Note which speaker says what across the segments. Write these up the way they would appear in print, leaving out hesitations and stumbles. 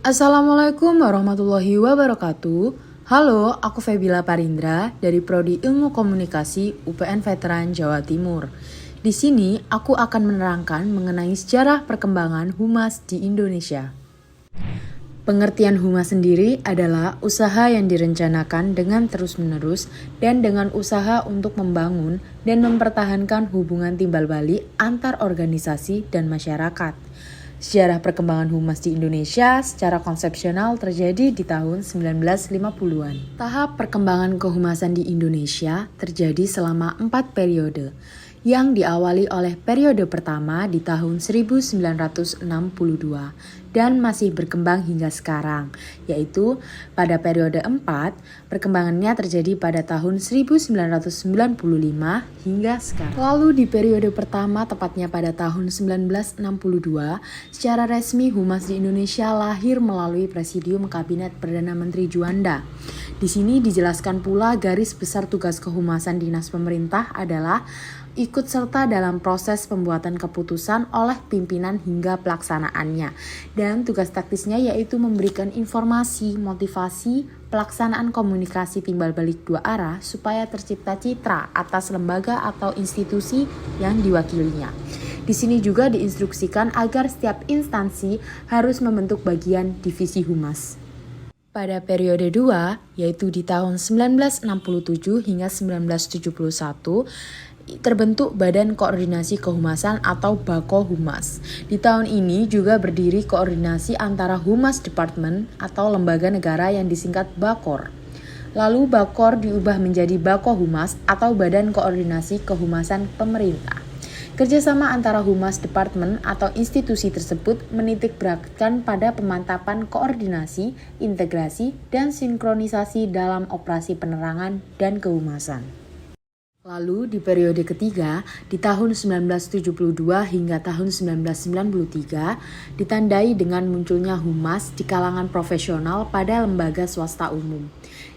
Speaker 1: Assalamualaikum warahmatullahi wabarakatuh. Halo, aku Febila Parindra dari Prodi Ilmu Komunikasi UPN Veteran Jawa Timur. Di sini aku akan menerangkan mengenai sejarah perkembangan humas di Indonesia. Pengertian humas sendiri adalah usaha yang direncanakan dengan terus-menerus dan dengan usaha untuk membangun dan mempertahankan hubungan timbal balik antar organisasi dan masyarakat. Sejarah perkembangan humas di Indonesia secara konsepsional terjadi di tahun 1950-an. Tahap perkembangan kehumasan di Indonesia terjadi selama 4 periode, yang diawali oleh periode pertama di tahun 1962 dan masih berkembang hingga sekarang, yaitu pada periode 4, perkembangannya terjadi pada tahun 1995 hingga sekarang. Lalu di periode pertama, tepatnya pada tahun 1962, secara resmi humas di Indonesia lahir melalui Presidium Kabinet Perdana Menteri Juanda. Di sini dijelaskan pula garis besar tugas kehumasan dinas pemerintah adalah ikut serta dalam proses pembuatan keputusan oleh pimpinan hingga pelaksanaannya. Dan tugas taktisnya yaitu memberikan informasi, motivasi, pelaksanaan komunikasi timbal balik dua arah supaya tercipta citra atas lembaga atau institusi yang diwakilinya. Di sini juga diinstruksikan agar setiap instansi harus membentuk bagian divisi humas. Pada periode 2, yaitu di tahun 1967 hingga 1971, terbentuk Badan Koordinasi Kehumasan atau Bako Humas. Di tahun ini juga berdiri koordinasi antara Humas Departemen atau lembaga negara yang disingkat Bakor. Lalu Bakor diubah menjadi Bako Humas atau Badan Koordinasi Kehumasan Pemerintah. Kerjasama antara Humas Departemen atau institusi tersebut menitikberatkan pada pemantapan koordinasi, integrasi, dan sinkronisasi dalam operasi penerangan dan kehumasan. Lalu di periode ketiga, di tahun 1972 hingga tahun 1993, ditandai dengan munculnya humas di kalangan profesional pada lembaga swasta umum.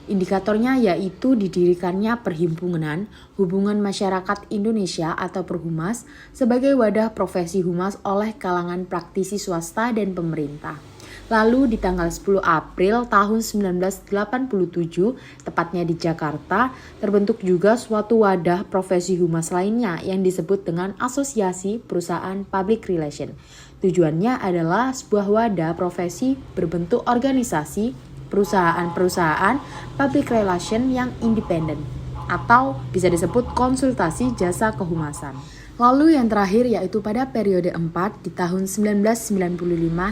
Speaker 1: Indikatornya yaitu didirikannya Perhimpunan Hubungan Masyarakat Indonesia atau Perhumas sebagai wadah profesi humas oleh kalangan praktisi swasta dan pemerintah. Lalu di tanggal 10 April tahun 1987, tepatnya di Jakarta, terbentuk juga suatu wadah profesi humas lainnya yang disebut dengan Asosiasi Perusahaan Public Relation. Tujuannya adalah sebuah wadah profesi berbentuk organisasi perusahaan-perusahaan public relation yang independen atau bisa disebut konsultasi jasa kehumasan. Lalu yang terakhir yaitu pada periode 4 di tahun 1995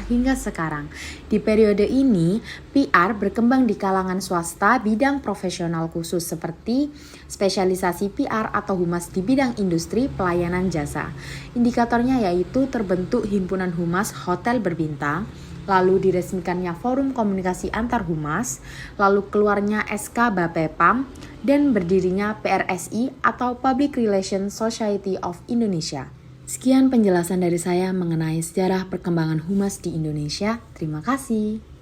Speaker 1: hingga sekarang. Di periode ini, PR berkembang di kalangan swasta bidang profesional khusus seperti spesialisasi PR atau humas di bidang industri pelayanan jasa. Indikatornya yaitu terbentuk himpunan humas hotel berbintang, lalu diresmikannya Forum Komunikasi Antar Humas, lalu keluarnya SK Bapepam, dan berdirinya PRSI atau Public Relations Society of Indonesia. Sekian penjelasan dari saya mengenai sejarah perkembangan humas di Indonesia. Terima kasih.